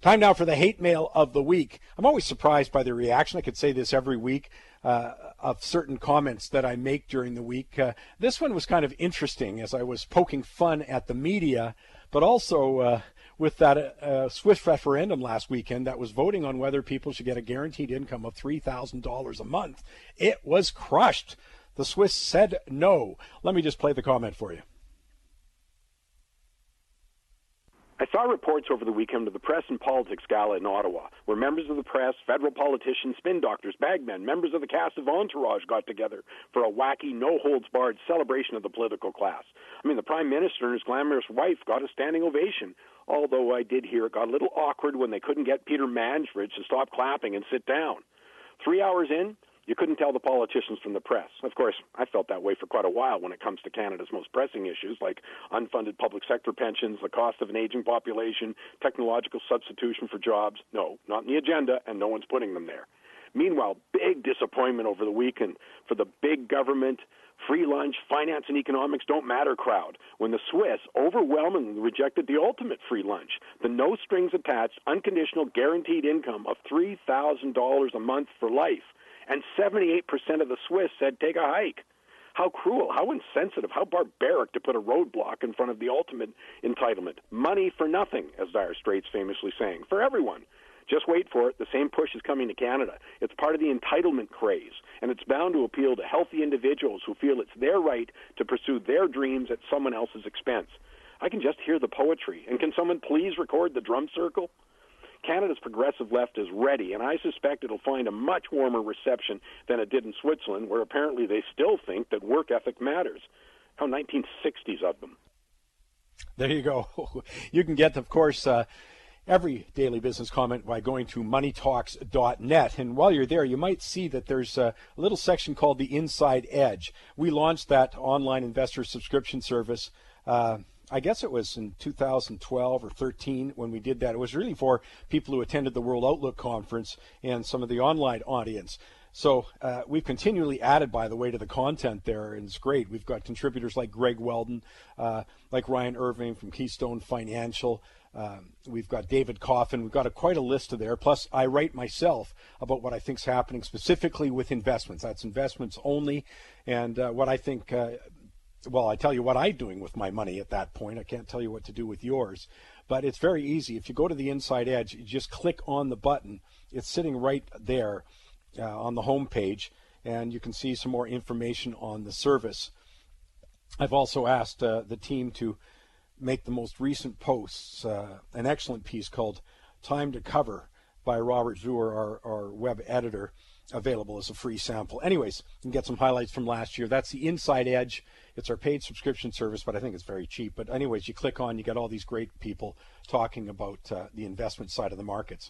Time now for the hate mail of the week. I'm always surprised by the reaction. I could say this every week of certain comments that I make during the week. This one was kind of interesting as I was poking fun at the media, but also with that Swiss referendum last weekend that was voting on whether people should get a guaranteed income of $3,000 a month. It was crushed. The Swiss said no. Let me just play the comment for you. I saw reports over the weekend of the Press and Politics Gala in Ottawa, where members of the press, federal politicians, spin doctors, bagmen, members of the cast of Entourage got together for a wacky, no-holds-barred celebration of the political class. I mean, the Prime Minister and his glamorous wife got a standing ovation, although I did hear it got a little awkward when they couldn't get Peter Manfred to stop clapping and sit down. 3 hours in, you couldn't tell the politicians from the press. Of course, I felt that way for quite a while when it comes to Canada's most pressing issues, like unfunded public sector pensions, the cost of an aging population, technological substitution for jobs. No, not in the agenda, and no one's putting them there. Meanwhile, big disappointment over the weekend for the big government, free lunch, finance and economics don't matter crowd, when the Swiss overwhelmingly rejected the ultimate free lunch, the no-strings-attached, unconditional guaranteed income of $3,000 a month for life. And 78% of the Swiss said take a hike. How cruel, how insensitive, how barbaric to put a roadblock in front of the ultimate entitlement. Money for nothing, as Dire Straits famously sang, for everyone. Just wait for it. The same push is coming to Canada. It's part of the entitlement craze, and it's bound to appeal to healthy individuals who feel it's their right to pursue their dreams at someone else's expense. I can just hear the poetry. And can someone please record the drum circle? Canada's progressive left is ready, and I suspect it'll find a much warmer reception than it did in Switzerland, where apparently they still think that work ethic matters. How 1960s of them. There you go. You can get, of course, every daily business comment by going to moneytalks.net. And while you're there, you might see that there's a little section called the Inside Edge. We launched that online investor subscription service I guess it was in 2012 or 13 when we did that. It was really for people who attended the World Outlook Conference and some of the online audience. So we've continually added, by the way, to the content there, and it's great. We've got contributors like Greg Weldon, like Ryan Irving from Keystone Financial. We've got David Coffin. We've got quite a list of there. Plus, I write myself about what I think is happening specifically with investments. That's investments only, and what I think well, I tell you what I'm doing with my money at that point. I can't tell you what to do with yours. But it's very easy. If you go to the Inside Edge, you just click on the button. It's sitting right there on the home page, and you can see some more information on the service. I've also asked the team to make the most recent posts, an excellent piece called Time to Cover by Robert Zuer, our web editor, available as a free sample. Anyways, you can get some highlights from last year. That's the Inside Edge. It's our paid subscription service, but I think it's very cheap. But anyways, you click on, you get all these great people talking about the investment side of the markets.